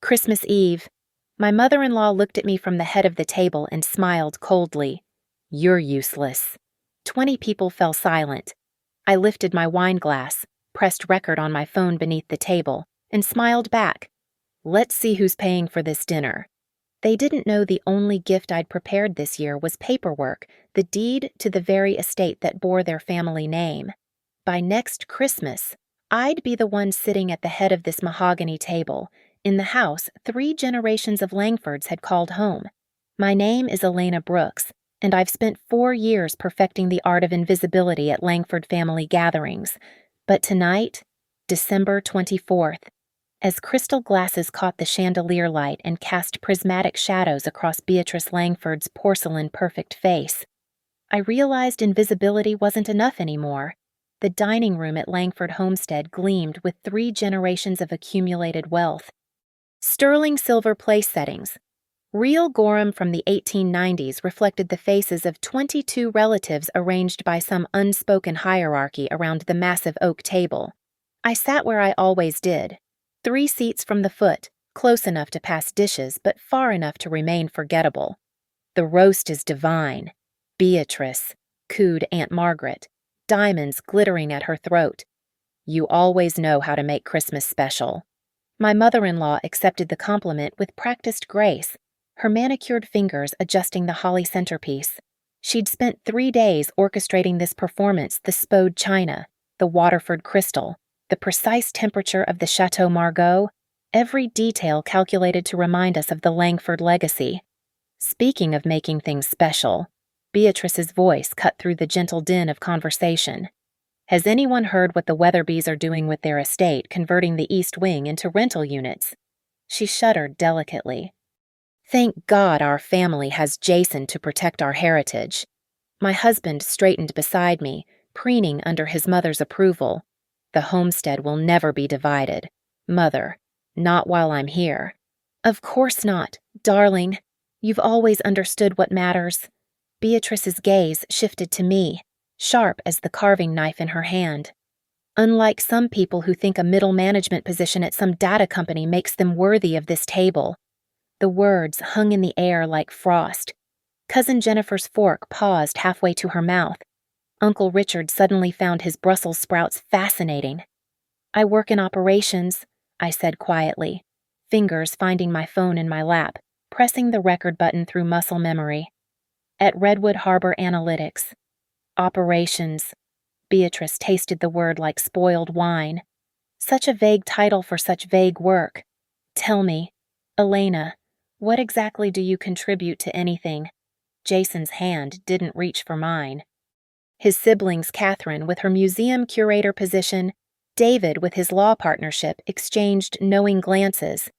Christmas Eve. My mother-in-law looked at me from the head of the table and smiled coldly. You're useless. 20 people fell silent. I lifted my wine glass, pressed record on my phone beneath the table, and smiled back. Let's see who's paying for this dinner. They didn't know the only gift I'd prepared this year was paperwork, the deed to the very estate that bore their family name. By next Christmas, I'd be the one sitting at the head of this mahogany table, in the house 3 generations of Langfords had called home. My name is Elena Brooks, and I've spent 4 years perfecting the art of invisibility at Langford family gatherings. But tonight, December 24th, as crystal glasses caught the chandelier light and cast prismatic shadows across Beatrice Langford's porcelain-perfect face, I realized invisibility wasn't enough anymore. The dining room at Langford Homestead gleamed with 3 generations of accumulated wealth. Sterling silver place settings. Real Gorham from the 1890s reflected the faces of 22 relatives arranged by some unspoken hierarchy around the massive oak table. I sat where I always did, 3 seats from the foot, close enough to pass dishes but far enough to remain forgettable. The roast is divine. Beatrice, cooed Aunt Margaret, diamonds glittering at her throat. You always know how to make Christmas special. My mother-in-law accepted the compliment with practiced grace, her manicured fingers adjusting the holly centerpiece. She'd spent 3 days orchestrating this performance, the Spode china, the Waterford crystal, the precise temperature of the Chateau Margaux, every detail calculated to remind us of the Langford legacy. Speaking of making things special, Beatrice's voice cut through the gentle din of conversation. Has anyone heard what the Weatherbys are doing with their estate, converting the East Wing into rental units? She shuddered delicately. Thank God our family has Jason to protect our heritage. My husband straightened beside me, preening under his mother's approval. The homestead will never be divided. Mother, not while I'm here. Of course not, darling. You've always understood what matters. Beatrice's gaze shifted to me, sharp as the carving knife in her hand. Unlike some people who think a middle management position at some data company makes them worthy of this table. The words hung in the air like frost. Cousin Jennifer's fork paused halfway to her mouth. Uncle Richard suddenly found his Brussels sprouts fascinating. I work in operations, I said quietly, fingers finding my phone in my lap, pressing the record button through muscle memory. At Redwood Harbor Analytics. Operations. Beatrice tasted the word like spoiled wine. Such a vague title for such vague work. Tell me, Elena, what exactly do you contribute to anything? Jason's hand didn't reach for mine. His siblings, Catherine with her museum curator position, David with his law partnership, exchanged knowing glances.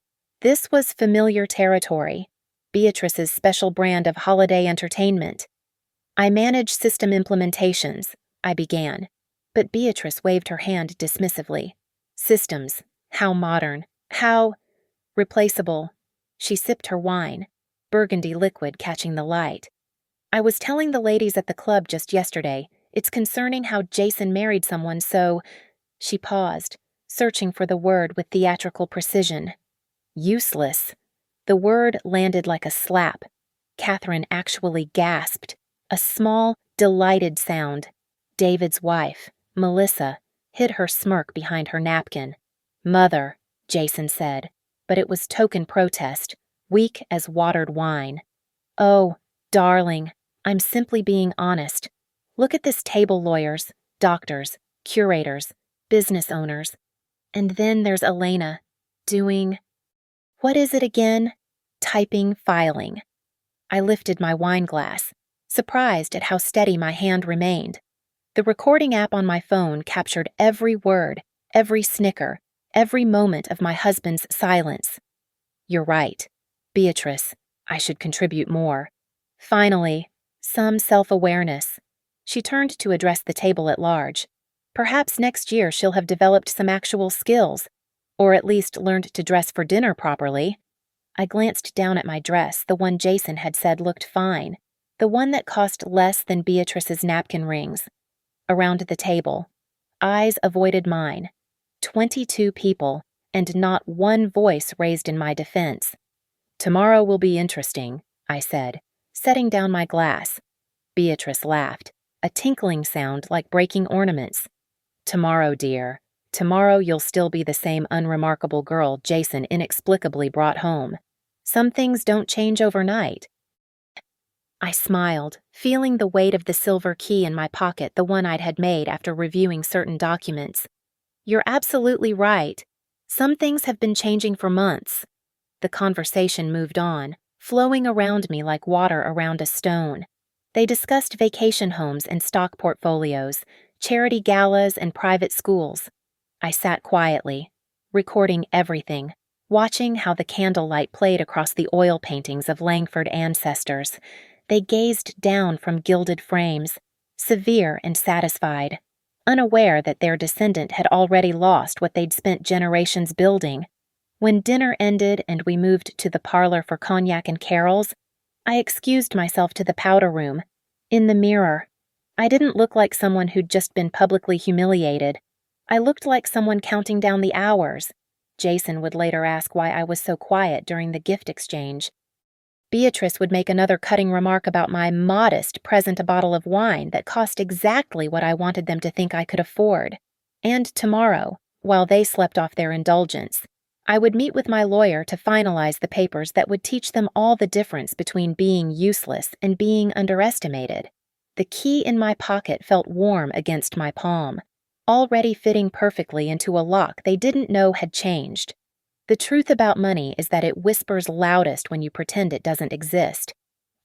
This was familiar territory, Beatrice's special brand of holiday entertainment. I manage system implementations, I began, but Beatrice waved her hand dismissively. Systems, how modern, how replaceable. She sipped her wine, burgundy liquid catching the light. I was telling the ladies at the club just yesterday, it's concerning how Jason married someone so... She paused, searching for the word with theatrical precision. Useless. The word landed like a slap. Catherine actually gasped. A small, delighted sound. David's wife, Melissa, hid her smirk behind her napkin. Mother, Jason said, but it was token protest, weak as watered wine. Oh, darling, I'm simply being honest. Look at this table, lawyers, doctors, curators, business owners. And then there's Elena, doing... What is it again? Typing, filing. I lifted my wine glass, surprised at how steady my hand remained. The recording app on my phone captured every word, every snicker, every moment of my husband's silence. You're right. Beatrice, I should contribute more. Finally, some self-awareness. She turned to address the table at large. Perhaps next year she'll have developed some actual skills, or at least learned to dress for dinner properly. I glanced down at my dress, the one Jason had said looked fine, the one that cost less than Beatrice's napkin rings. Around the table, eyes avoided mine. 22 people, and not one voice raised in my defense. "Tomorrow will be interesting," I said, setting down my glass. Beatrice laughed, a tinkling sound like breaking ornaments. "Tomorrow, dear. Tomorrow you'll still be the same unremarkable girl Jason inexplicably brought home. Some things don't change overnight." I smiled, feeling the weight of the silver key in my pocket, the one I'd had made after reviewing certain documents. "You're absolutely right. Some things have been changing for months." The conversation moved on, flowing around me like water around a stone. They discussed vacation homes and stock portfolios, charity galas and private schools. I sat quietly, recording everything, watching how the candlelight played across the oil paintings of Langford ancestors. They gazed down from gilded frames, severe and satisfied, unaware that their descendant had already lost what they'd spent generations building. When dinner ended and we moved to the parlor for cognac and carols, I excused myself to the powder room. In the mirror, I didn't look like someone who'd just been publicly humiliated. I looked like someone counting down the hours. Jason would later ask why I was so quiet during the gift exchange. Beatrice would make another cutting remark about my modest present, a bottle of wine that cost exactly what I wanted them to think I could afford. And tomorrow, while they slept off their indulgence, I would meet with my lawyer to finalize the papers that would teach them all the difference between being useless and being underestimated. The key in my pocket felt warm against my palm, already fitting perfectly into a lock they didn't know had changed. The truth about money is that it whispers loudest when you pretend it doesn't exist.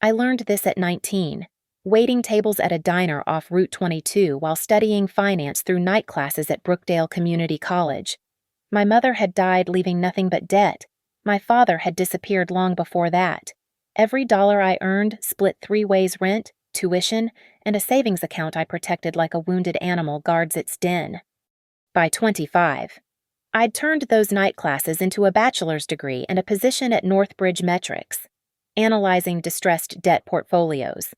I learned this at 19, waiting tables at a diner off Route 22 while studying finance through night classes at Brookdale Community College. My mother had died leaving nothing but debt. My father had disappeared long before that. Every dollar I earned split 3 ways: rent, tuition, and a savings account I protected like a wounded animal guards its den. By 25, I'd turned those night classes into a bachelor's degree and a position at Northbridge Metrics, analyzing distressed debt portfolios.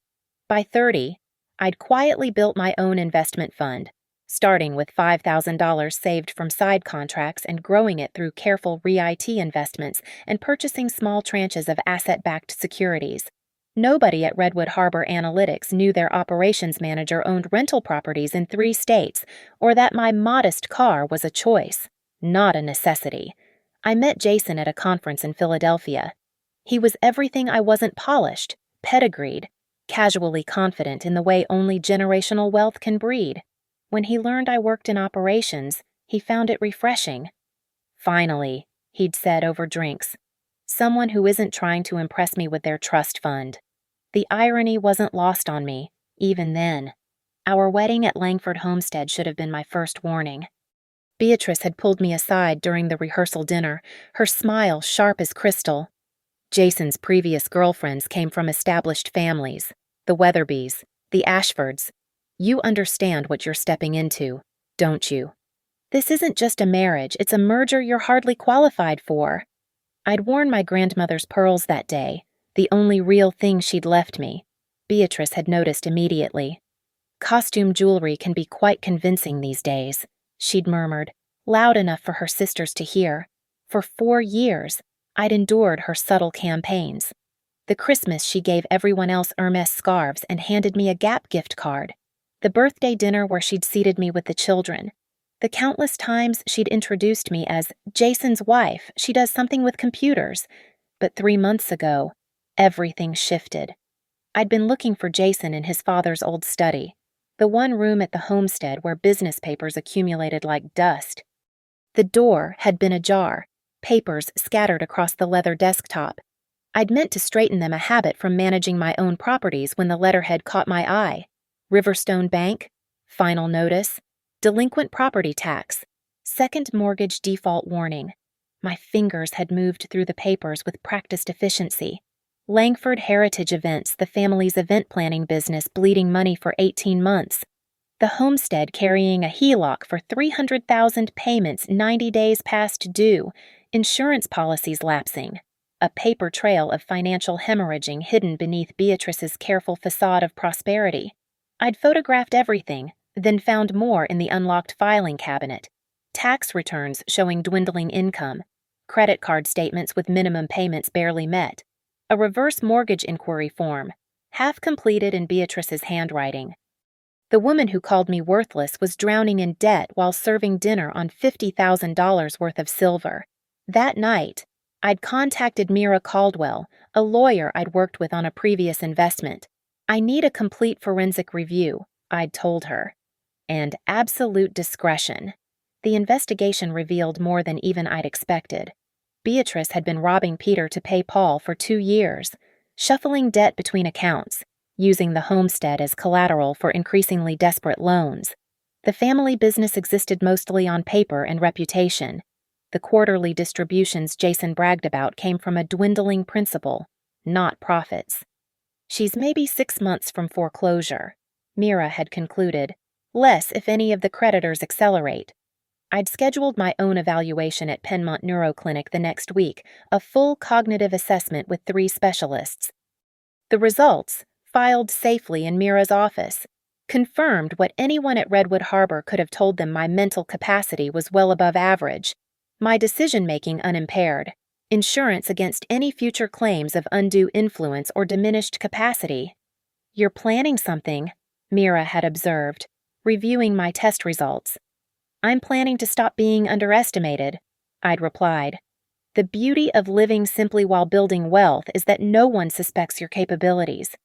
By 30, I'd quietly built my own investment fund, starting with $5,000 saved from side contracts and growing it through careful REIT investments and purchasing small tranches of asset-backed securities. Nobody at Redwood Harbor Analytics knew their operations manager owned rental properties in 3 states, or that my modest car was a choice, not a necessity. I met Jason at a conference in Philadelphia. He was everything I wasn't: polished, pedigreed, casually confident in the way only generational wealth can breed. When he learned I worked in operations, he found it refreshing. "Finally," he'd said over drinks, "someone who isn't trying to impress me with their trust fund." The irony wasn't lost on me, even then. Our wedding at Langford Homestead should have been my first warning. Beatrice had pulled me aside during the rehearsal dinner, her smile sharp as crystal. Jason's previous girlfriends came from established families, the Weatherbys, the Ashfords. "You understand what you're stepping into, don't you? This isn't just a marriage, it's a merger you're hardly qualified for." I'd worn my grandmother's pearls that day, the only real thing she'd left me. Beatrice had noticed immediately. "Costume jewelry can be quite convincing these days," she'd murmured, loud enough for her sisters to hear. For 4 years, I'd endured her subtle campaigns. The Christmas she gave everyone else Hermes scarves and handed me a Gap gift card. The birthday dinner where she'd seated me with the children. The countless times she'd introduced me as Jason's wife, she does something with computers. But 3 months ago, everything shifted. I'd been looking for Jason in his father's old study, the one room at the homestead where business papers accumulated like dust. The door had been ajar, papers scattered across the leather desktop. I'd meant to straighten them, a habit from managing my own properties, when the letterhead caught my eye. Riverstone Bank, final notice, delinquent property tax, second mortgage default warning. My fingers had moved through the papers with practiced efficiency. Langford Heritage Events, the family's event planning business, bleeding money for 18 months. The homestead carrying a HELOC for $300,000, payments 90 days past due, insurance policies lapsing. A paper trail of financial hemorrhaging hidden beneath Beatrice's careful facade of prosperity. I'd photographed everything, then found more in the unlocked filing cabinet. tax returns showing dwindling income, credit card statements with minimum payments barely met, a reverse mortgage inquiry form, half completed in Beatrice's handwriting. The woman who called me worthless was drowning in debt while serving dinner on $50,000 worth of silver. That night, I'd contacted Mira Caldwell, a lawyer I'd worked with on a previous investment. I need a complete forensic review, I'd told her. And absolute discretion. The investigation revealed more than even I'd expected. Beatrice had been robbing Peter to pay Paul for 2 years, shuffling debt between accounts, using the homestead as collateral for increasingly desperate loans. The family business existed mostly on paper and reputation. The quarterly distributions Jason bragged about came from a dwindling principal, not profits. She's maybe 6 months from foreclosure, Mira had concluded, less if any of the creditors accelerate. I'd scheduled my own evaluation at Penmont Neuroclinic the next week, a full cognitive assessment with 3 specialists. The results, filed safely in Mira's office, confirmed what anyone at Redwood Harbor could have told them: my mental capacity was well above average, my decision-making unimpaired, insurance against any future claims of undue influence or diminished capacity. "You're planning something," Mira had observed, reviewing my test results. "I'm planning to stop being underestimated," I'd replied. "The beauty of living simply while building wealth is that no one suspects your capabilities."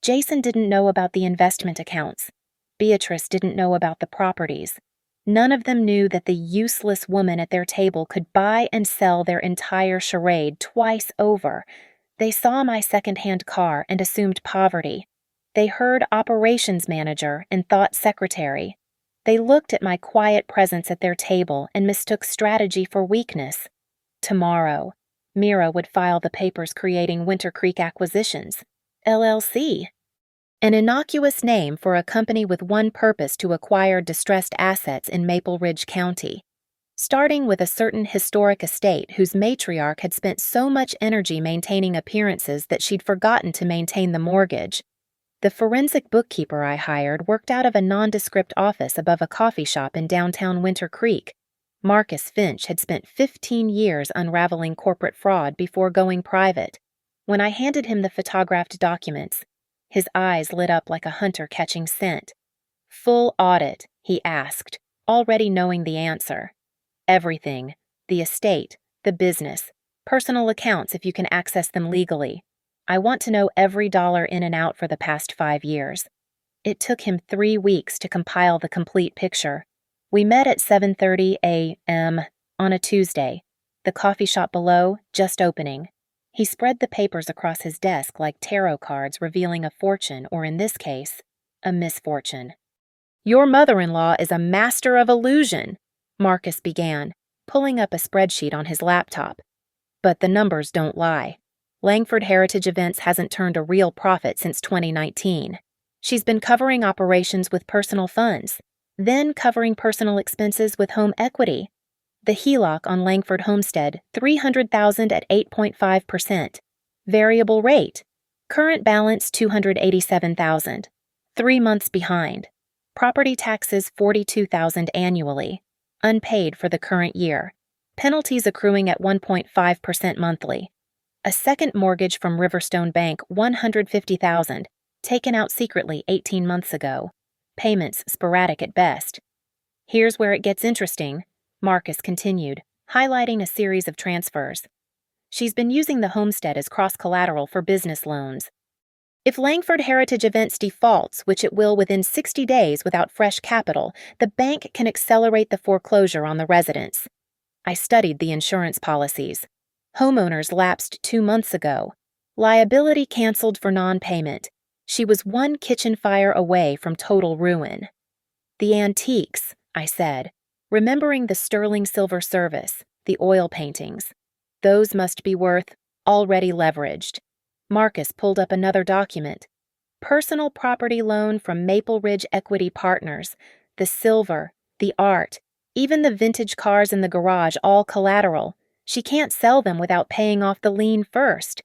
Jason didn't know about the investment accounts. Beatrice didn't know about the properties. None of them knew that the useless woman at their table could buy and sell their entire charade twice over. They saw my second-hand car and assumed poverty. They heard operations manager and thought secretary. They looked at my quiet presence at their table and mistook strategy for weakness. Tomorrow, Mira would file the papers creating Winter Creek Acquisitions, LLC. An innocuous name for a company with one purpose: to acquire distressed assets in Maple Ridge County. Starting with a certain historic estate whose matriarch had spent so much energy maintaining appearances that she'd forgotten to maintain the mortgage. The forensic bookkeeper I hired worked out of a nondescript office above a coffee shop in downtown Winter Creek. Marcus Finch had spent 15 years unraveling corporate fraud before going private. When I handed him the photographed documents, his eyes lit up like a hunter catching scent. "Full audit?" he asked, already knowing the answer. "Everything. The estate, the business, personal accounts if you can access them legally. I want to know every dollar in and out for the past 5 years." It took him 3 weeks to compile the complete picture. We met at 7:30 a.m. on a Tuesday, the coffee shop below just opening. He spread the papers across his desk like tarot cards revealing a fortune, or in this case, a misfortune. "Your mother-in-law is a master of illusion," Marcus began, pulling up a spreadsheet on his laptop. "But the numbers don't lie. Langford Heritage Events hasn't turned a real profit since 2019. She's been covering operations with personal funds, then covering personal expenses with home equity. The HELOC on Langford Homestead, $300,000 at 8.5%. Variable rate. Current balance $287,000. 3 months behind. Property taxes $42,000 annually. Unpaid for the current year. Penalties accruing at 1.5% monthly. A second mortgage from Riverstone Bank, $150,000, taken out secretly 18 months ago. Payments sporadic at best. Here's where it gets interesting," Marcus continued, highlighting a series of transfers. "She's been using the homestead as cross-collateral for business loans. If Langford Heritage Events defaults, which it will within 60 days without fresh capital, the bank can accelerate the foreclosure on the residence." I studied the insurance policies. Homeowners lapsed 2 months ago. Liability canceled for non-payment. She was 1 kitchen fire away from total ruin. "The antiques," I said, remembering the sterling silver service, the oil paintings. "Those must be worth, already leveraged." Marcus pulled up another document. "Personal property loan from Maple Ridge Equity Partners. The silver, the art, even the vintage cars in the garage, all collateral. She can't sell them without paying off the lien first."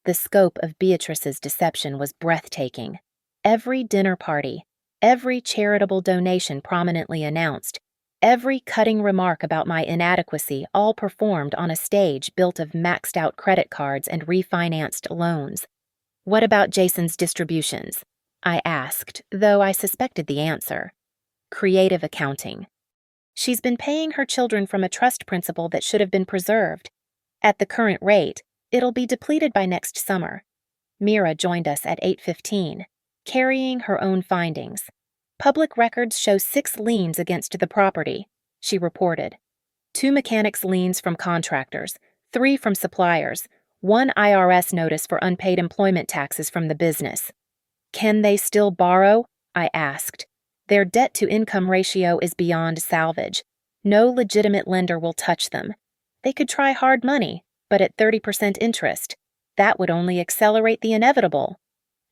The scope of Beatrice's deception was breathtaking. Every dinner party, every charitable donation prominently announced, Every cutting remark about my inadequacy, all performed on a stage built of maxed-out credit cards and refinanced loans. "What about Jason's distributions?" I asked, though I suspected the answer. "Creative accounting. She's been paying her children from a trust principal that should have been preserved. At the current rate, it'll be depleted by next summer." Mira joined us at 8:15, carrying her own findings. "Public records show 6 liens against the property," she reported. 2 mechanics' liens from contractors, 3 from suppliers, 1 IRS notice for unpaid employment taxes from the business. "Can they still borrow?" I asked. "Their debt-to-income ratio is beyond salvage. No legitimate lender will touch them. They could try hard money, but at 30% interest. That would only accelerate the inevitable."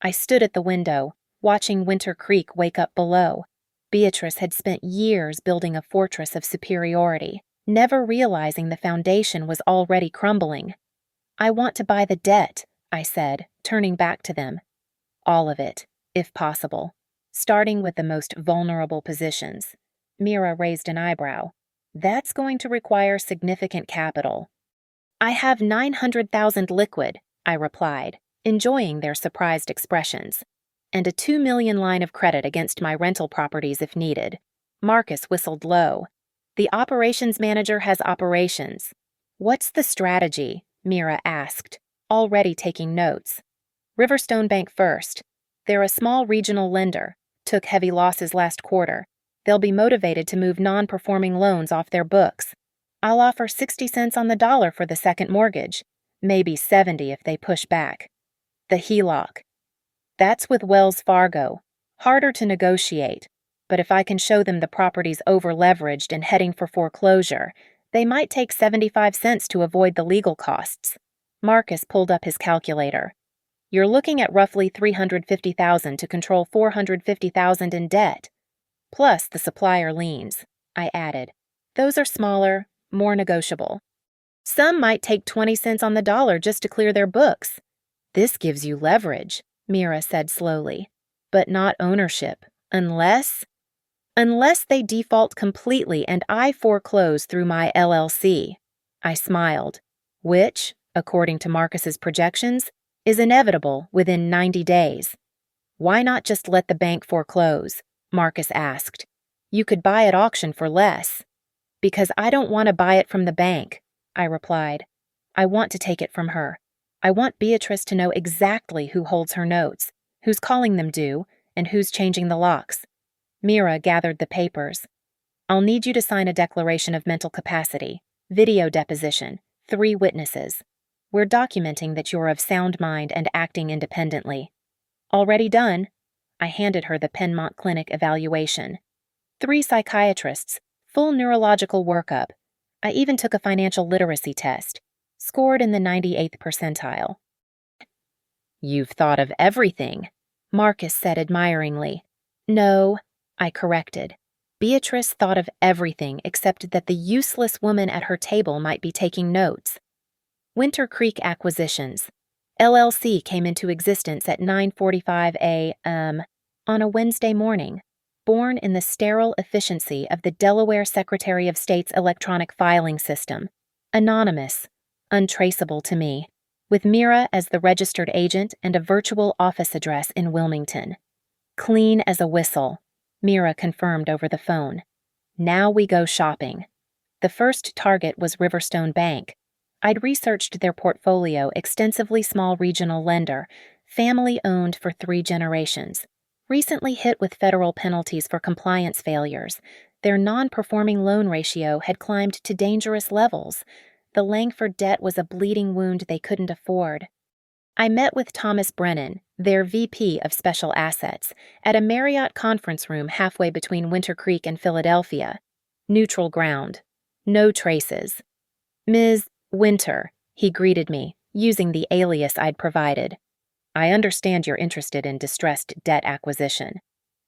I stood at the window, watching Winter Creek wake up below. Beatrice had spent years building a fortress of superiority, never realizing the foundation was already crumbling. "I want to buy the debt," I said, turning back to them. "All of it, if possible, starting with the most vulnerable positions." Mira raised an eyebrow. "That's going to require significant capital." "I have 900,000 liquid," I replied, enjoying their surprised expressions, "and a 2 million line of credit against my rental properties if needed." Marcus whistled low. "The operations manager has operations." "What's the strategy?" Mira asked, already taking notes. "Riverstone Bank first. They're a small regional lender, took heavy losses last quarter. They'll be motivated to move non-performing loans off their books. I'll offer 60 cents on the dollar for the second mortgage, maybe 70 if they push back. The HELOC. That's with Wells Fargo. Harder to negotiate, but if I can show them the property's over-leveraged and heading for foreclosure, they might take 75 cents to avoid the legal costs." Marcus pulled up his calculator. "You're looking at roughly $350,000 to control $450,000 in debt. Plus the supplier liens," I added. "Those are smaller, more negotiable. Some might take 20 cents on the dollar just to clear their books." "This gives you leverage," Mira said slowly, "but not ownership, unless they default completely and I foreclose through my LLC." I smiled, "Which, according to Marcus's projections, is inevitable within 90 days. "Why not just let the bank foreclose?" Marcus asked. "You could buy at auction for less." "Because I don't want to buy it from the bank," I replied. "I want to take it from her. I want Beatrice to know exactly who holds her notes, who's calling them due, and who's changing the locks." Mira gathered the papers. "I'll need you to sign a declaration of mental capacity, video deposition, 3 witnesses. We're documenting that you're of sound mind and acting independently." "Already done." I handed her the Penmont Clinic evaluation. 3 psychiatrists, full neurological workup. I even took a financial literacy test. Scored in the 98th percentile. "You've thought of everything," Marcus said admiringly. "No," I corrected. "Beatrice thought of everything except that the useless woman at her table might be taking notes." Winter Creek Acquisitions, LLC came into existence at 9:45 a.m. on a Wednesday morning, born in the sterile efficiency of the Delaware Secretary of State's electronic filing system, anonymous, untraceable to me, with Mira as the registered agent and a virtual office address in Wilmington. "Clean as a whistle," Mira confirmed over the phone. "Now we go shopping." The first target was Riverstone Bank. I'd researched their portfolio, extensively small regional lender, family-owned for 3 generations. Recently hit with federal penalties for compliance failures, their non-performing loan ratio had climbed to dangerous levels. The Langford debt was a bleeding wound they couldn't afford. I met with Thomas Brennan, their VP of Special Assets, at a Marriott conference room halfway between Winter Creek and Philadelphia. Neutral ground. No traces. "Ms. Winter," he greeted me, using the alias I'd provided. "I understand you're interested in distressed debt acquisition.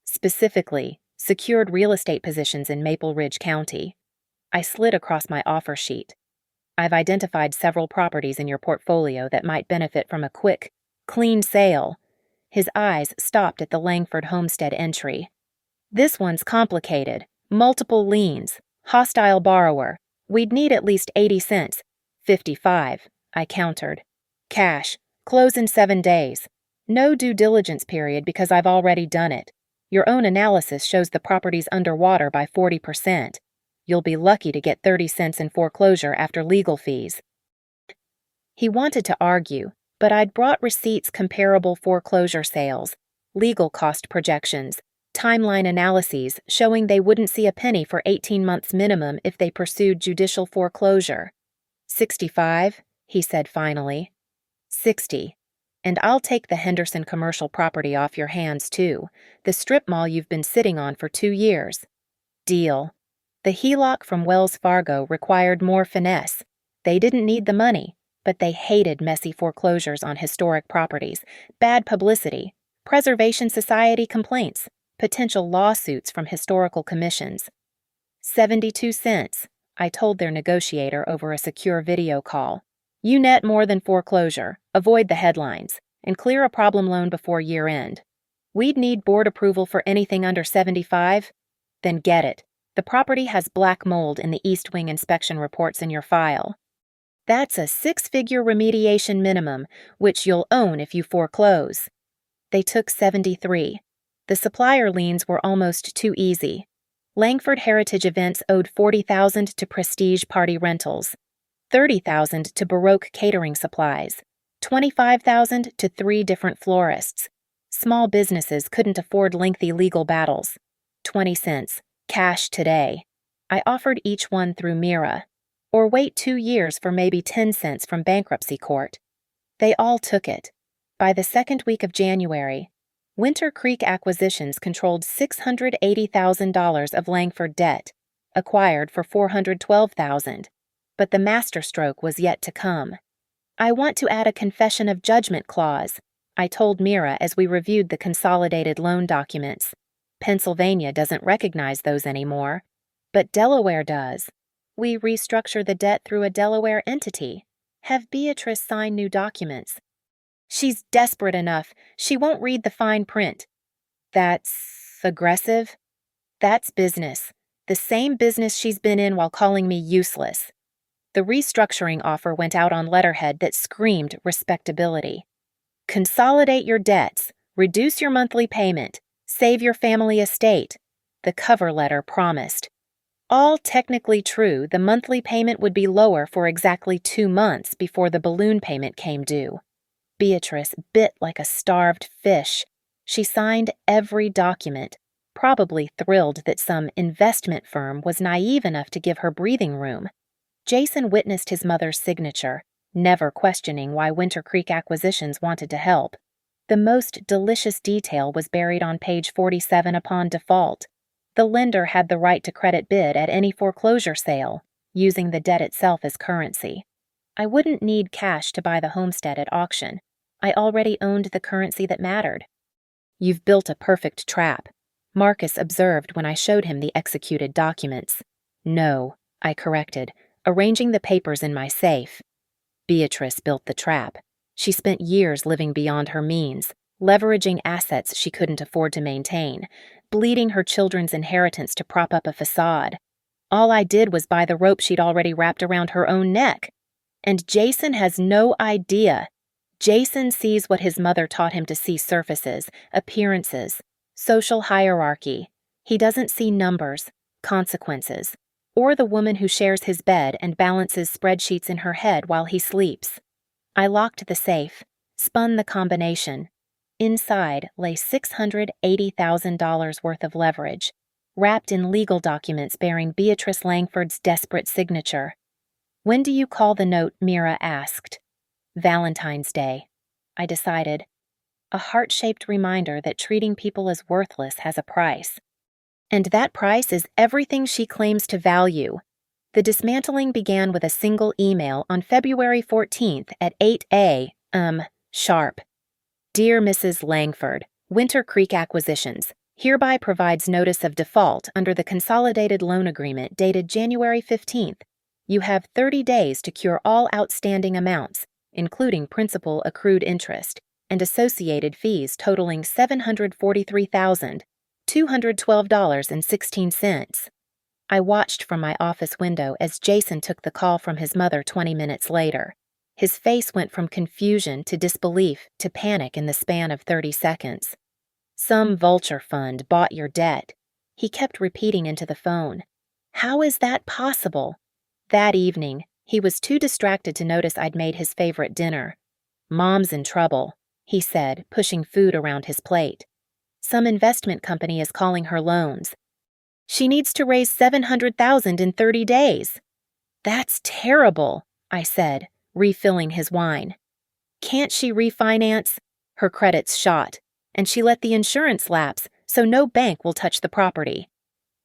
Specifically, secured real estate positions in Maple Ridge County." I slid across my offer sheet. "I've identified several properties in your portfolio that might benefit from a quick, clean sale." His eyes stopped at the Langford homestead entry. "This one's complicated. Multiple liens. Hostile borrower. We'd need at least 80 cents. 55, I countered. Cash. Close in 7 days. No due diligence period because I've already done it. Your own analysis shows the property's underwater by 40%. You'll be lucky to get 30 cents in foreclosure after legal fees. He wanted to argue, but I'd brought receipts comparable foreclosure sales, legal cost projections, timeline analyses showing they wouldn't see a penny for 18 months minimum if they pursued judicial foreclosure. 65, he said finally. 60. And I'll take the Henderson commercial property off your hands too, the strip mall you've been sitting on for 2 years. Deal. The HELOC from Wells Fargo required more finesse. They didn't need the money, but they hated messy foreclosures on historic properties, bad publicity, Preservation Society complaints, potential lawsuits from historical commissions. 72 cents, I told their negotiator over a secure video call. You net more than foreclosure, avoid the headlines, and clear a problem loan before year end. We'd need board approval for anything under 75? Then get it. The property has black mold in the East Wing inspection reports in your file. That's a 6-figure remediation minimum, which you'll own if you foreclose. They took 73. The supplier liens were almost too easy. Langford Heritage Events owed $40,000 to Prestige Party Rentals, $30,000 to Baroque Catering Supplies, $25,000 to 3 different florists. Small businesses couldn't afford lengthy legal battles. 20 cents, cash today. I offered each one through Mira. Or wait 2 years for maybe 10 cents from bankruptcy court. They all took it. By the second week of January, Winter Creek Acquisitions controlled $680,000 of Langford debt, acquired for $412,000. But the masterstroke was yet to come. I want to add a confession of judgment clause, I told Mira as we reviewed the consolidated loan documents. Pennsylvania doesn't recognize those anymore, but Delaware does. We restructure the debt through a Delaware entity. Have Beatrice sign new documents. She's desperate enough. She won't read the fine print. That's aggressive? That's business. The same business she's been in while calling me useless. The restructuring offer went out on letterhead that screamed respectability. Consolidate your debts, reduce your monthly payment, save your family estate, the cover letter promised. All technically true, the monthly payment would be lower for exactly 2 months before the balloon payment came due. Beatrice bit like a starved fish. She signed every document, probably thrilled that some investment firm was naive enough to give her breathing room. Jason witnessed his mother's signature, never questioning why Winter Creek Acquisitions wanted to help. The most delicious detail was buried on page 47 upon default. The lender had the right to credit bid at any foreclosure sale, using the debt itself as currency. I wouldn't need cash to buy the homestead at auction. I already owned the currency that mattered. You've built a perfect trap, Marcus observed when I showed him the executed documents. No, I corrected, arranging the papers in my safe. Beatrice built the trap. She spent years living beyond her means, leveraging assets she couldn't afford to maintain, bleeding her children's inheritance to prop up a facade. All I did was buy the rope she'd already wrapped around her own neck. And Jason has no idea. Jason sees what his mother taught him to see: surfaces, appearances, social hierarchy. He doesn't see numbers, consequences, or the woman who shares his bed and balances spreadsheets in her head while he sleeps. I locked the safe, spun the combination. Inside lay $680,000 worth of leverage, wrapped in legal documents bearing Beatrice Langford's desperate signature. When do you call the note? Mira asked. Valentine's Day, I decided. A heart-shaped reminder that treating people as worthless has a price. And that price is everything she claims to value. The dismantling began with a single email on February 14th at 8 a.m. sharp. Dear Mrs. Langford, Winter Creek Acquisitions hereby provides notice of default under the Consolidated Loan Agreement dated January 15th. You have 30 days to cure all outstanding amounts, including principal accrued interest, and associated fees totaling $743,212.16. I watched from my office window as Jason took the call from his mother 20 minutes later. His face went from confusion to disbelief to panic in the span of 30 seconds. Some vulture fund bought your debt. He kept repeating into the phone. How is that possible? That evening, he was too distracted to notice I'd made his favorite dinner. Mom's in trouble, he said, pushing food around his plate. Some investment company is calling her loans. She needs to raise $700,000 in 30 days. That's terrible, I said, refilling his wine. Can't she refinance? Her credit's shot, and she let the insurance lapse, so no bank will touch the property.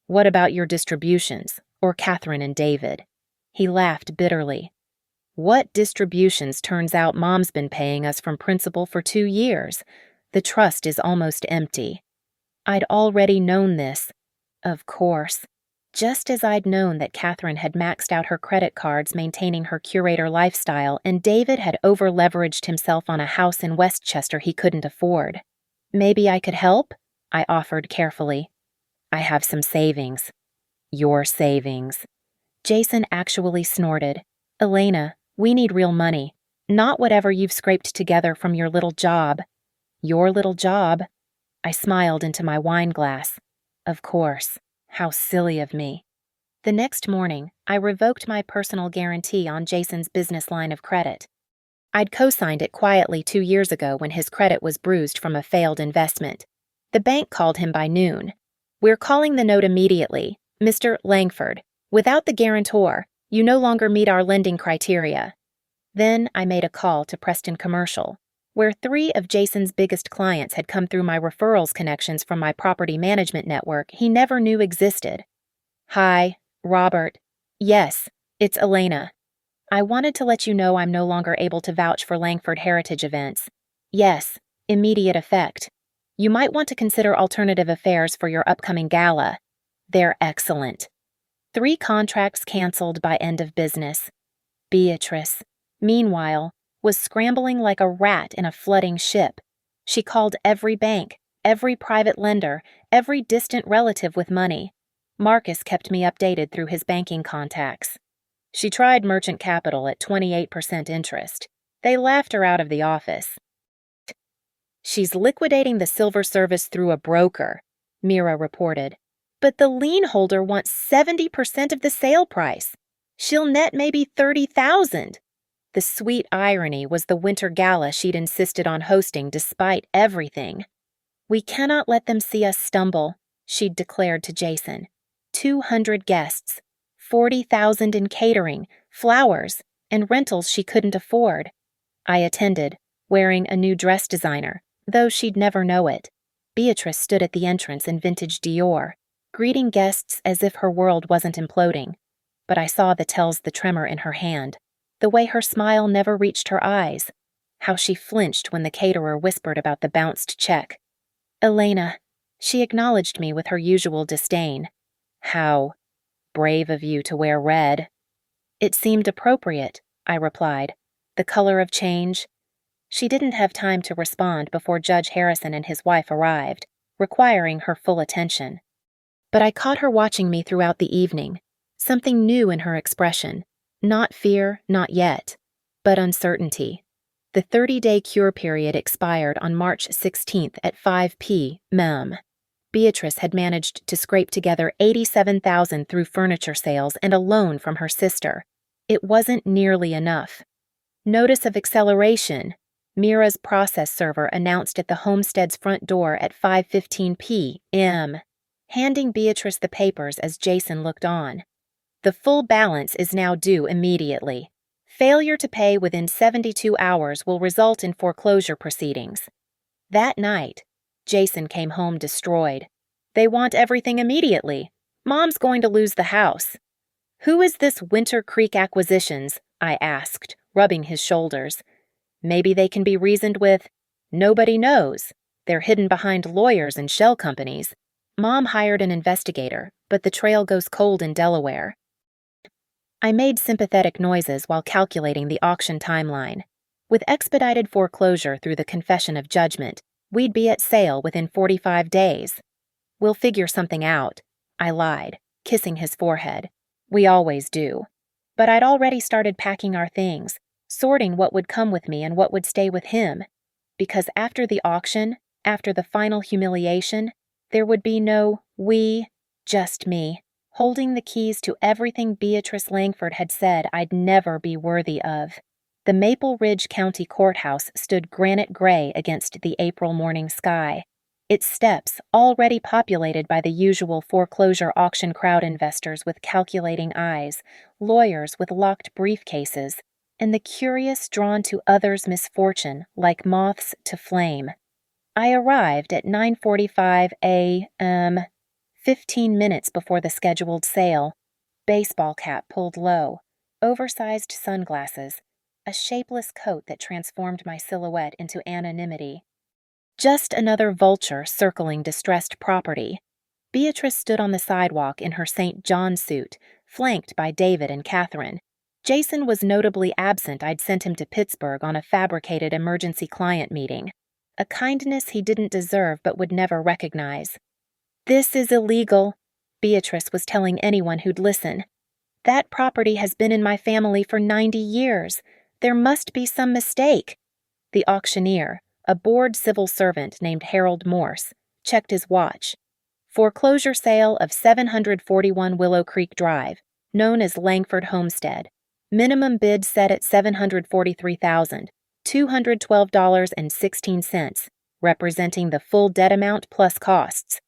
What about your distributions, or Catherine and David? He laughed bitterly. What distributions? Turns out Mom's been paying us from principal for 2 years. The trust is almost empty. I'd already known this. Of course. Just as I'd known that Catherine had maxed out her credit cards maintaining her curator lifestyle and David had over-leveraged himself on a house in Westchester he couldn't afford. Maybe I could help? I offered carefully. I have some savings. Your savings. Jason actually snorted. Elena, we need real money, not whatever you've scraped together from your little job. Your little job? I smiled into my wine glass. Of course. How silly of me. The next morning, I revoked my personal guarantee on Jason's business line of credit. I'd co-signed it quietly 2 years ago when his credit was bruised from a failed investment. The bank called him by noon. We're calling the note immediately, Mr. Langford. Without the guarantor, you no longer meet our lending criteria. Then I made a call to Preston Commercial, where 3 of Jason's biggest clients had come through my referrals connections from my property management network he never knew existed. Hi, Robert. Yes, it's Elena. I wanted to let you know I'm no longer able to vouch for Langford Heritage events. Yes, immediate effect. You might want to consider alternative affairs for your upcoming gala. They're excellent. 3 contracts canceled by end of business. Beatrice, meanwhile, was scrambling like a rat in a flooding ship. She called every bank, every private lender, every distant relative with money. Marcus kept me updated through his banking contacts. She tried merchant capital at 28% interest. They laughed her out of the office. She's liquidating the silver service through a broker, Mira reported. But the lien holder wants 70% of the sale price. She'll net maybe $30,000. The sweet irony was the winter gala she'd insisted on hosting despite everything. We cannot let them see us stumble, she'd declared to Jason. 200 guests, 40,000 in catering, flowers, and rentals she couldn't afford. I attended, wearing a new dress designer, though she'd never know it. Beatrice stood at the entrance in vintage Dior, greeting guests as if her world wasn't imploding. But I saw the tremor in her hand, the way her smile never reached her eyes, how she flinched when the caterer whispered about the bounced check. Elena, she acknowledged me with her usual disdain. How brave of you to wear red. It seemed appropriate, I replied. The color of change. She didn't have time to respond before Judge Harrison and his wife arrived, requiring her full attention. But I caught her watching me throughout the evening, something new in her expression. Not fear, not yet, but uncertainty. The 30-day cure period expired on March 16th at 5 p.m. Beatrice had managed to scrape together $87,000 through furniture sales and a loan from her sister. It wasn't nearly enough. Notice of acceleration, Mira's process server announced at the homestead's front door at 5:15 p.m., handing Beatrice the papers as Jason looked on. The full balance is now due immediately. Failure to pay within 72 hours will result in foreclosure proceedings. That night, Jason came home destroyed. They want everything immediately. Mom's going to lose the house. Who is this Winter Creek Acquisitions? I asked, rubbing his shoulders. Maybe they can be reasoned with. Nobody knows. They're hidden behind lawyers and shell companies. Mom hired an investigator, but the trail goes cold in Delaware. I made sympathetic noises while calculating the auction timeline. With expedited foreclosure through the confession of judgment, we'd be at sale within 45 days. We'll figure something out, I lied, kissing his forehead. We always do. But I'd already started packing our things, sorting what would come with me and what would stay with him. Because after the auction, after the final humiliation, there would be no we, just me, holding the keys to everything Beatrice Langford had said I'd never be worthy of. The Maple Ridge County Courthouse stood granite gray against the April morning sky, its steps already populated by the usual foreclosure auction crowd, investors with calculating eyes, lawyers with locked briefcases, and the curious drawn to others' misfortune like moths to flame. I arrived at 9:45 a.m., 15 minutes before the scheduled sale, baseball cap pulled low, oversized sunglasses, a shapeless coat that transformed my silhouette into anonymity. Just another vulture circling distressed property. Beatrice stood on the sidewalk in her St. John suit, flanked by David and Catherine. Jason was notably absent. I'd sent him to Pittsburgh on a fabricated emergency client meeting, a kindness he didn't deserve but would never recognize. "This is illegal," Beatrice was telling anyone who'd listen. "That property has been in my family for 90 years. There must be some mistake." The auctioneer, a bored civil servant named Harold Morse, checked his watch. Foreclosure sale of 741 Willow Creek Drive, known as Langford Homestead. Minimum bid set at $743,212.16, representing the full debt amount plus costs.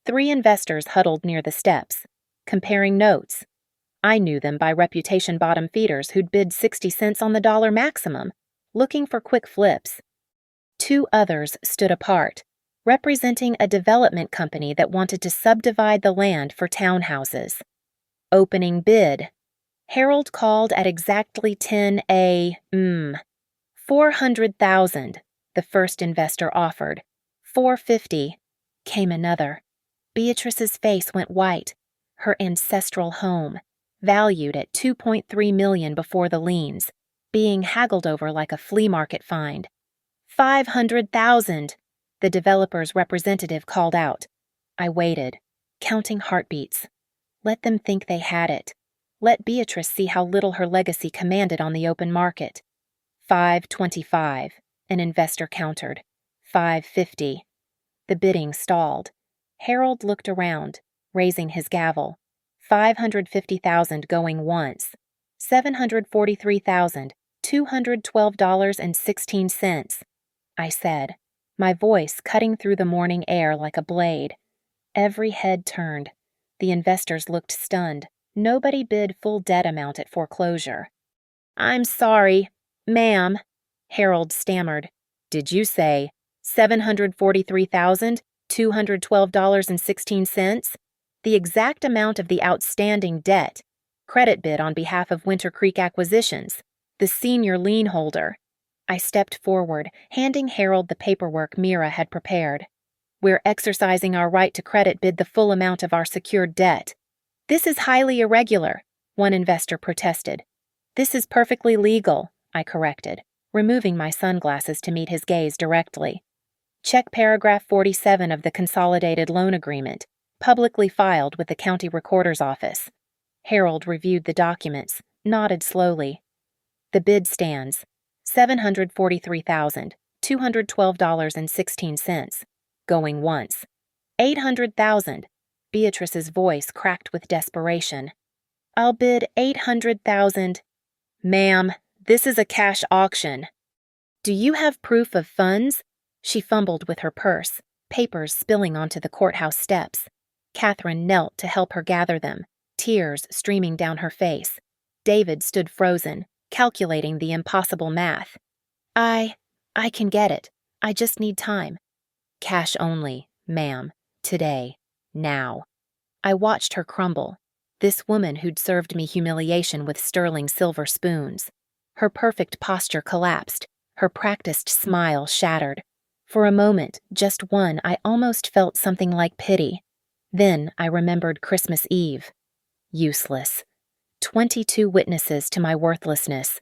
3 investors huddled near the steps, comparing notes. I knew them by reputation bottom feeders who'd bid 60 cents on the dollar maximum, looking for quick flips. 2 others stood apart, representing a development company that wanted to subdivide the land for townhouses. Opening bid. Harold called at exactly 10 a.m. $400,000, the first investor offered. $450. Came another. Beatrice's face went white. Her ancestral home, valued at $2.3 million before the liens, being haggled over like a flea market find. $500,000, the developer's representative called out. I waited, counting heartbeats. Let them think they had it. Let Beatrice see how little her legacy commanded on the open market. $525, an investor countered. $550. The bidding stalled. Harold looked around, raising his gavel. $550,000 going once. $743,212.16. I said, my voice cutting through the morning air like a blade. Every head turned. The investors looked stunned. Nobody bid full debt amount at foreclosure. "I'm sorry, ma'am," Harold stammered. "Did you say $743,212.16? The exact amount of the outstanding debt. Credit bid on behalf of Winter Creek Acquisitions, the senior lien holder." I stepped forward, handing Harold the paperwork Mira had prepared. "We're exercising our right to credit bid the full amount of our secured debt." "This is highly irregular," one investor protested. "This is perfectly legal," I corrected, removing my sunglasses to meet his gaze directly. "Check paragraph 47 of the Consolidated Loan Agreement, publicly filed with the county recorder's office." Harold reviewed the documents, nodded slowly. "The bid stands. $743,212.16. Going once. $800,000. Beatrice's voice cracked with desperation. "I'll bid $800,000. "Ma'am, this is a cash auction." "Do you have proof of funds?" She fumbled with her purse, papers spilling onto the courthouse steps. Catherine knelt to help her gather them, tears streaming down her face. David stood frozen, calculating the impossible math. I can get it. I just need time." "Cash only, ma'am. Today. Now." I watched her crumble. This woman who'd served me humiliation with sterling silver spoons. Her perfect posture collapsed, her practiced smile shattered. For a moment, just one, I almost felt something like pity. Then I remembered Christmas Eve. Useless. 22 witnesses to my worthlessness.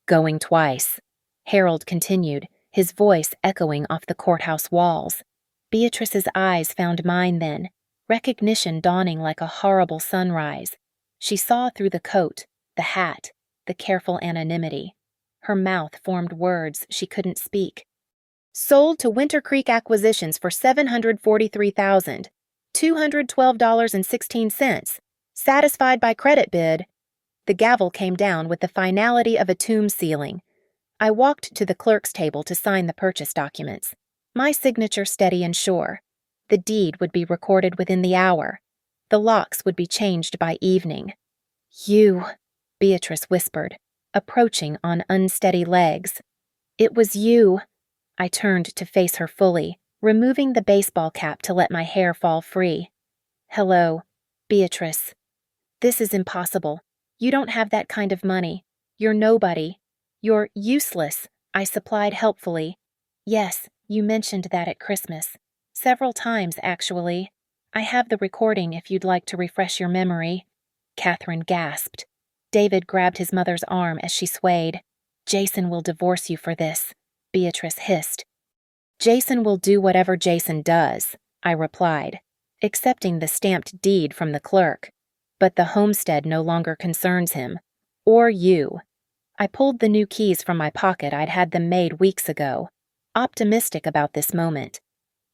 Going twice. Harold continued, his voice echoing off the courthouse walls. Beatrice's eyes found mine then, recognition dawning like a horrible sunrise. She saw through the coat, the hat, the careful anonymity. Her mouth formed words she couldn't speak. Sold to Winter Creek Acquisitions for $743,212.16. Satisfied by credit bid. The gavel came down with the finality of a tomb ceiling. I walked to the clerk's table to sign the purchase documents. My signature steady and sure. The deed would be recorded within the hour. The locks would be changed by evening. You, Beatrice whispered, approaching on unsteady legs. It was you. I turned to face her fully, removing the baseball cap to let my hair fall free. Hello, Beatrice. This is impossible. You don't have that kind of money. You're nobody. You're useless, I supplied helpfully. Yes, you mentioned that at Christmas. Several times, actually. I have the recording if you'd like to refresh your memory. Catherine gasped. David grabbed his mother's arm as she swayed. Jason will divorce you for this, Beatrice hissed. Jason will do whatever Jason does, I replied, accepting the stamped deed from the clerk. But the homestead no longer concerns him. Or you. I pulled the new keys from my pocket. I'd had them made weeks ago, optimistic about this moment.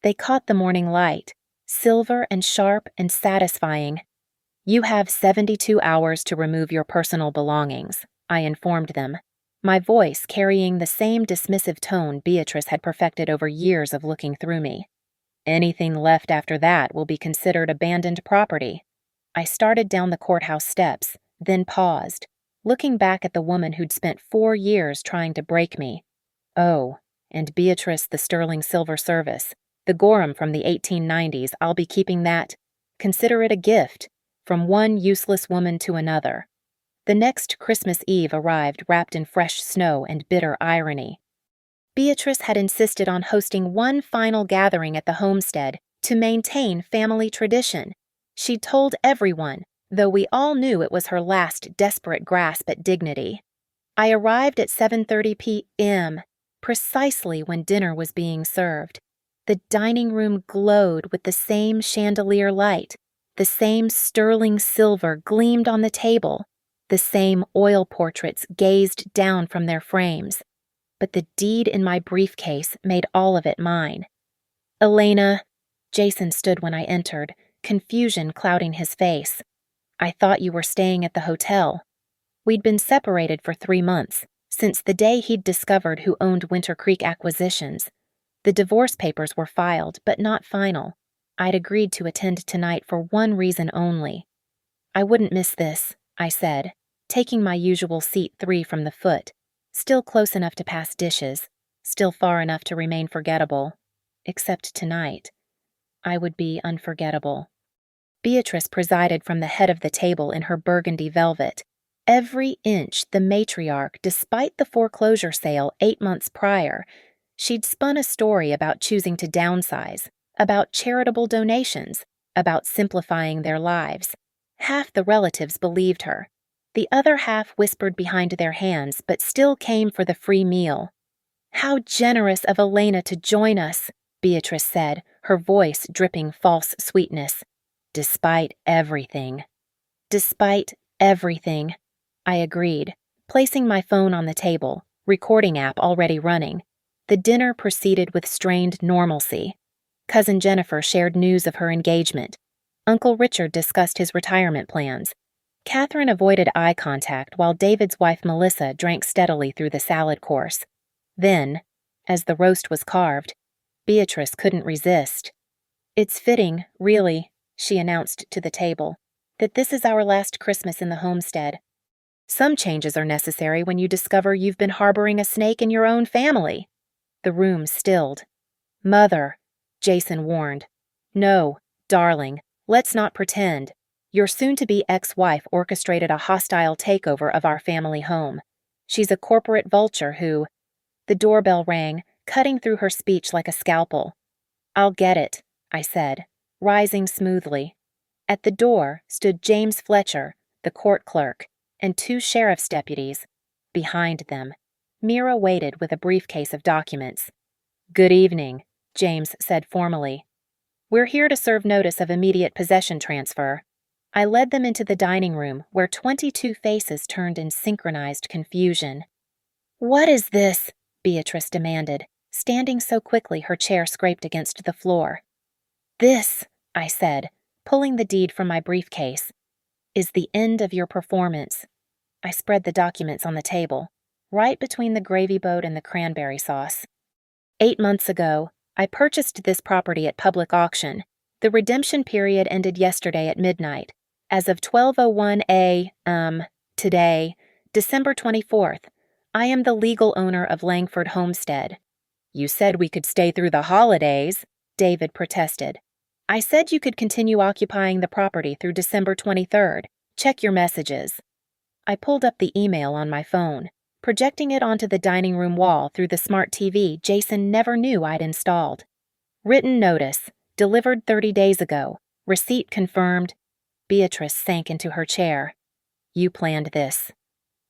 They caught the morning light, silver and sharp and satisfying. You have 72 hours to remove your personal belongings, I informed them, my voice carrying the same dismissive tone Beatrice had perfected over years of looking through me. Anything left after that will be considered abandoned property. I started down the courthouse steps, then paused, looking back at the woman who'd spent 4 years trying to break me. Oh, and Beatrice the sterling silver service, the Gorham from the 1890s, I'll be keeping that. Consider it a gift, from one useless woman to another. The next Christmas Eve arrived wrapped in fresh snow and bitter irony. Beatrice had insisted on hosting one final gathering at the homestead to maintain family tradition. She'd told everyone, though we all knew it was her last desperate grasp at dignity. I arrived at 7:30 p.m., precisely when dinner was being served. The dining room glowed with the same chandelier light. The same sterling silver gleamed on the table. The same oil portraits gazed down from their frames. But the deed in my briefcase made all of it mine. Elena, Jason stood when I entered, confusion clouding his face. I thought you were staying at the hotel. We'd been separated for 3 months, since the day he'd discovered who owned Winter Creek Acquisitions. The divorce papers were filed, but not final. I'd agreed to attend tonight for one reason only. I wouldn't miss this, I said, taking my usual seat 3 from the foot, still close enough to pass dishes, still far enough to remain forgettable. Except tonight. I would be unforgettable. Beatrice presided from the head of the table in her burgundy velvet. Every inch the matriarch, despite the foreclosure sale 8 months prior, she'd spun a story about choosing to downsize, about charitable donations, about simplifying their lives. Half the relatives believed her. The other half whispered behind their hands, but still came for the free meal. How generous of Elena to join us, Beatrice said, her voice dripping false sweetness. Despite everything. Despite everything, I agreed, placing my phone on the table, recording app already running. The dinner proceeded with strained normalcy. Cousin Jennifer shared news of her engagement. Uncle Richard discussed his retirement plans. Catherine avoided eye contact while David's wife Melissa drank steadily through the salad course. Then, as the roast was carved, Beatrice couldn't resist. It's fitting, really, she announced to the table, that this is our last Christmas in the homestead. Some changes are necessary when you discover you've been harboring a snake in your own family. The room stilled. Mother, Jason warned. No, darling, let's not pretend. Your soon-to-be ex-wife orchestrated a hostile takeover of our family home. She's a corporate vulture who... The doorbell rang, cutting through her speech like a scalpel. I'll get it, I said, rising smoothly. At the door stood James Fletcher, the court clerk, and 2 sheriff's deputies. Behind them, Mira waited with a briefcase of documents. Good evening, James said formally. We're here to serve notice of immediate possession transfer. I led them into the dining room, where 22 faces turned in synchronized confusion. What is this? Beatrice demanded, standing so quickly her chair scraped against the floor. This, I said, pulling the deed from my briefcase, is the end of your performance. I spread the documents on the table, right between the gravy boat and the cranberry sauce. 8 months ago, I purchased this property at public auction. The redemption period ended yesterday at midnight. As of 12:01 today, December 24th, I am the legal owner of Langford Homestead. You said we could stay through the holidays, David protested. I said you could continue occupying the property through December 23rd. Check your messages. I pulled up the email on my phone, projecting it onto the dining room wall through the smart TV Jason never knew I'd installed. Written notice, delivered 30 days ago, receipt confirmed. Beatrice sank into her chair. You planned this.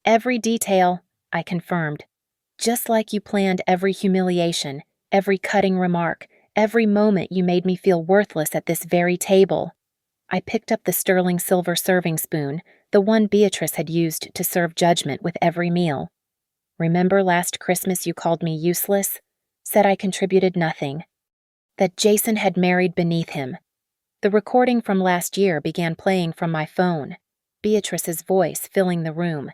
Every detail, I confirmed. Just like you planned every humiliation, every cutting remark, every moment you made me feel worthless at this very table. I picked up the sterling silver serving spoon, the one Beatrice had used to serve judgment with every meal. Remember last Christmas you called me useless? Said I contributed nothing. That Jason had married beneath him. The recording from last year began playing from my phone, Beatrice's voice filling the room.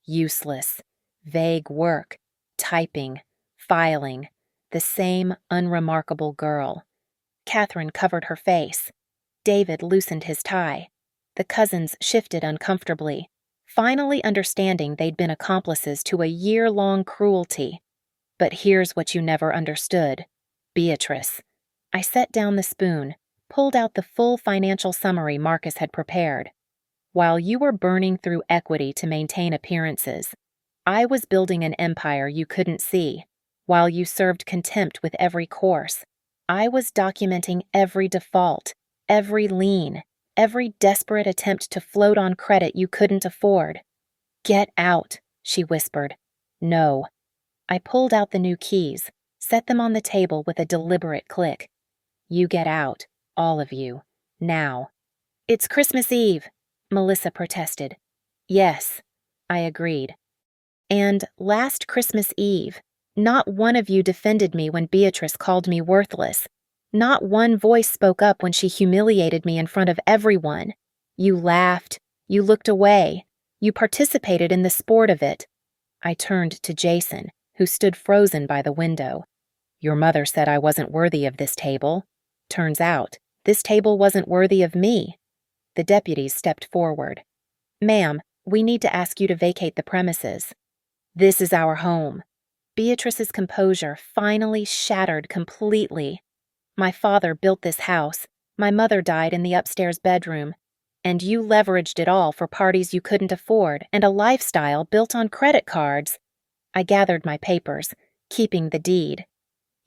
Useless. Vague work. Typing. Filing. The same unremarkable girl. Catherine covered her face. David loosened his tie. The cousins shifted uncomfortably, finally understanding they'd been accomplices to a year-long cruelty. But here's what you never understood. Beatrice. I set down the spoon, pulled out the full financial summary Marcus had prepared. While you were burning through equity to maintain appearances, I was building an empire you couldn't see. While you served contempt with every course, I was documenting every default, every lien, every desperate attempt to float on credit you couldn't afford. Get out, she whispered. No. I pulled out the new keys, set them on the table with a deliberate click. You get out, all of you, now. It's Christmas Eve, Melissa protested. Yes, I agreed. And last Christmas Eve, not one of you defended me when Beatrice called me worthless. Not one voice spoke up when she humiliated me in front of everyone. You laughed. You looked away. You participated in the sport of it. I turned to Jason, who stood frozen by the window. Your mother said I wasn't worthy of this table. Turns out, this table wasn't worthy of me. The deputies stepped forward. Ma'am, we need to ask you to vacate the premises. This is our home. Beatrice's composure finally shattered completely. My father built this house. My mother died in the upstairs bedroom. And you leveraged it all for parties you couldn't afford and a lifestyle built on credit cards. I gathered my papers, keeping the deed.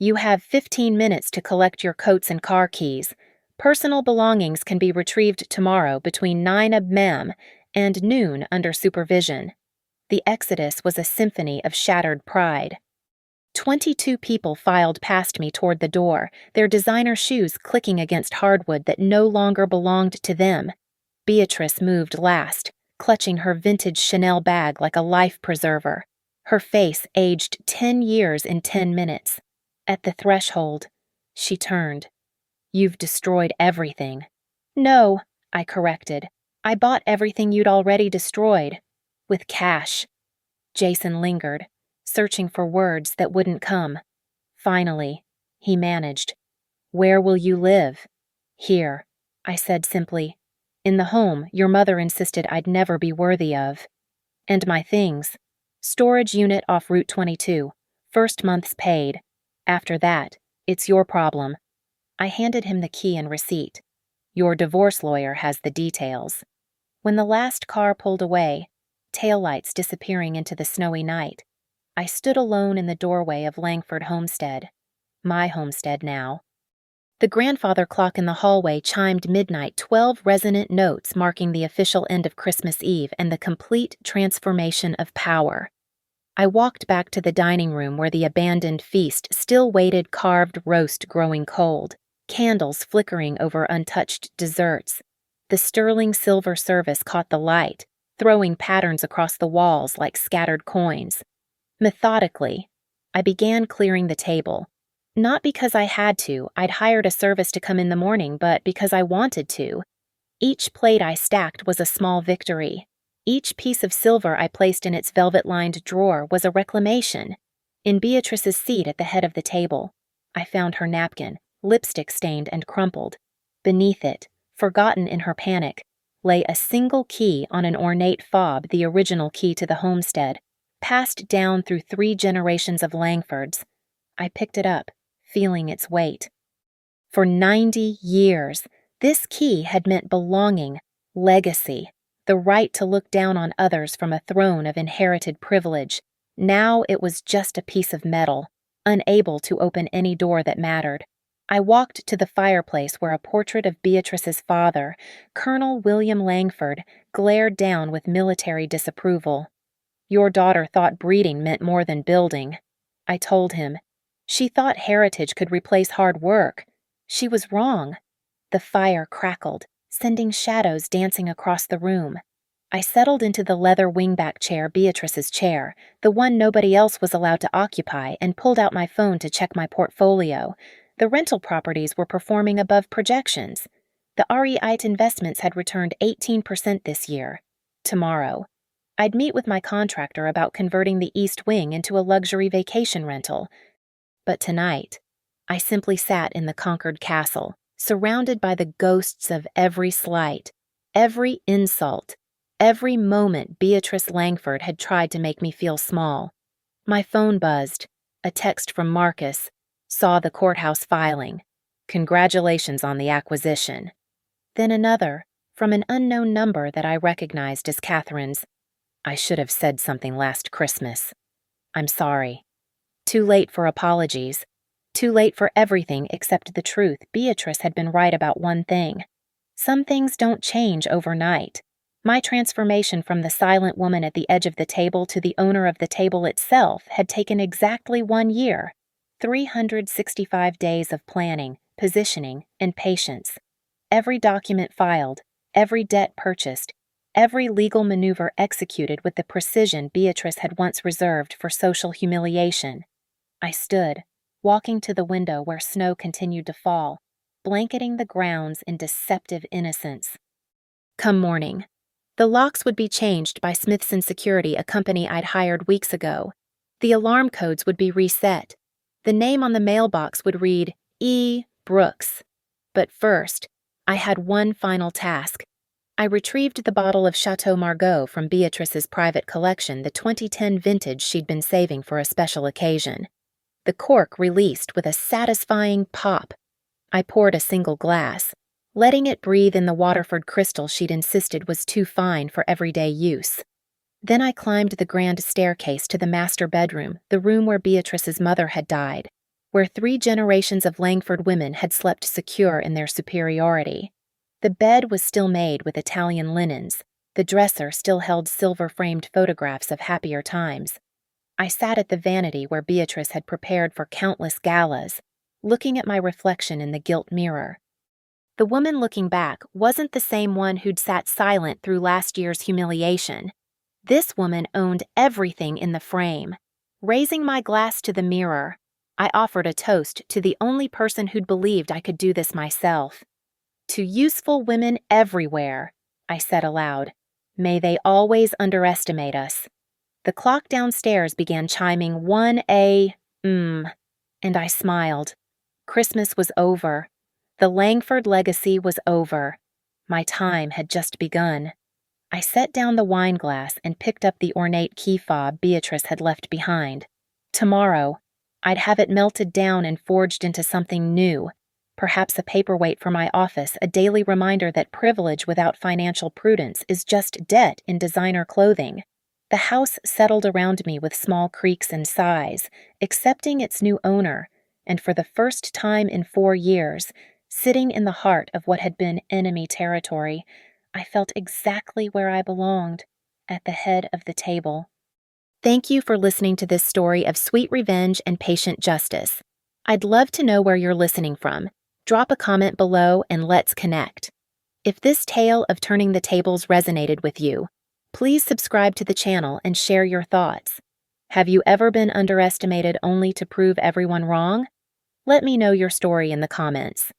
You have 15 minutes to collect your coats and car keys. Personal belongings can be retrieved tomorrow between 9 a.m. and noon under supervision. The exodus was a symphony of shattered pride. 22 people filed past me toward the door, their designer shoes clicking against hardwood that no longer belonged to them. Beatrice moved last, clutching her vintage Chanel bag like a life preserver. Her face aged 10 years in 10 minutes. At the threshold, she turned. You've destroyed everything. No, I corrected. I bought everything you'd already destroyed. With cash. Jason lingered, searching for words that wouldn't come. Finally, he managed. Where will you live? Here, I said simply. In the home your mother insisted I'd never be worthy of. And my things. Storage unit off Route 22. First month's paid. After that, it's your problem. I handed him the key and receipt. Your divorce lawyer has the details. When the last car pulled away, taillights disappearing into the snowy night, I stood alone in the doorway of Langford Homestead. My homestead now. The grandfather clock in the hallway chimed midnight, 12 resonant notes marking the official end of Christmas Eve and the complete transformation of power. I walked back to the dining room where the abandoned feast still waited carved roast growing cold. candles flickering over untouched desserts. The sterling silver service caught the light, throwing patterns across the walls like scattered coins. Methodically, I began clearing the table. Not because I had to, I'd hired a service to come in the morning, but because I wanted to. Each plate I stacked was a small victory. Each piece of silver I placed in its velvet-lined drawer was a reclamation. In Beatrice's seat at the head of the table, I found her napkin, lipstick-stained and crumpled. Beneath it, forgotten in her panic, lay a single key on an ornate fob, the original key to the homestead, passed down through 3 generations of Langfords. I picked it up, feeling its weight. For 90 years, this key had meant belonging, legacy, the right to look down on others from a throne of inherited privilege. Now it was just a piece of metal, unable to open any door that mattered. I walked to the fireplace where a portrait of Beatrice's father, Colonel William Langford, glared down with military disapproval. "Your daughter thought breeding meant more than building," I told him. "She thought heritage could replace hard work. She was wrong." The fire crackled, sending shadows dancing across the room. I settled into the leather wingback chair, Beatrice's chair, the one nobody else was allowed to occupy, and pulled out my phone to check my portfolio. The rental properties were performing above projections. The REIT investments had returned 18% this year. Tomorrow, I'd meet with my contractor about converting the East Wing into a luxury vacation rental. But tonight, I simply sat in the conquered castle, surrounded by the ghosts of every slight, every insult, every moment Beatrice Langford had tried to make me feel small. My phone buzzed. A text from Marcus. Saw the courthouse filing. Congratulations on the acquisition. Then another, from an unknown number that I recognized as Catherine's. I should have said something last Christmas. I'm sorry. Too late for apologies. Too late for everything except the truth. Beatrice had been right about one thing. Some things don't change overnight. My transformation from the silent woman at the edge of the table to the owner of the table itself had taken exactly 1 year. 365 days of planning, positioning, and patience. Every document filed, every debt purchased, every legal maneuver executed with the precision Beatrice had once reserved for social humiliation. I stood, walking to the window where snow continued to fall, blanketing the grounds in deceptive innocence. Come morning, the locks would be changed by Smithson Security, a company I'd hired weeks ago. The alarm codes would be reset. The name on the mailbox would read E. Brooks. But first, I had one final task. I retrieved the bottle of Chateau Margaux from Beatrice's private collection, the 2010 vintage she'd been saving for a special occasion. The cork released with a satisfying pop. I poured a single glass, letting it breathe in the Waterford crystal she'd insisted was too fine for everyday use. Then I climbed the grand staircase to the master bedroom, the room where Beatrice's mother had died, where 3 generations of Langford women had slept secure in their superiority. The bed was still made with Italian linens. The dresser still held silver-framed photographs of happier times. I sat at the vanity where Beatrice had prepared for countless galas, looking at my reflection in the gilt mirror. The woman looking back wasn't the same one who'd sat silent through last year's humiliation. This woman owned everything in the frame. Raising my glass to the mirror, I offered a toast to the only person who'd believed I could do this myself. To useful women everywhere, I said aloud. May they always underestimate us. The clock downstairs began chiming 1 a.m., and I smiled. Christmas was over. The Langford legacy was over. My time had just begun. I set down the wine glass and picked up the ornate key fob Beatrice had left behind. Tomorrow, I'd have it melted down and forged into something new, perhaps a paperweight for my office, a daily reminder that privilege without financial prudence is just debt in designer clothing. The house settled around me with small creaks and sighs, accepting its new owner, and for the first time in 4 years, sitting in the heart of what had been enemy territory, I felt exactly where I belonged, at the head of the table. Thank you for listening to this story of sweet revenge and patient justice. I'd love to know where you're listening from. Drop a comment below and let's connect. If this tale of turning the tables resonated with you, please subscribe to the channel and share your thoughts. Have you ever been underestimated only to prove everyone wrong? Let me know your story in the comments.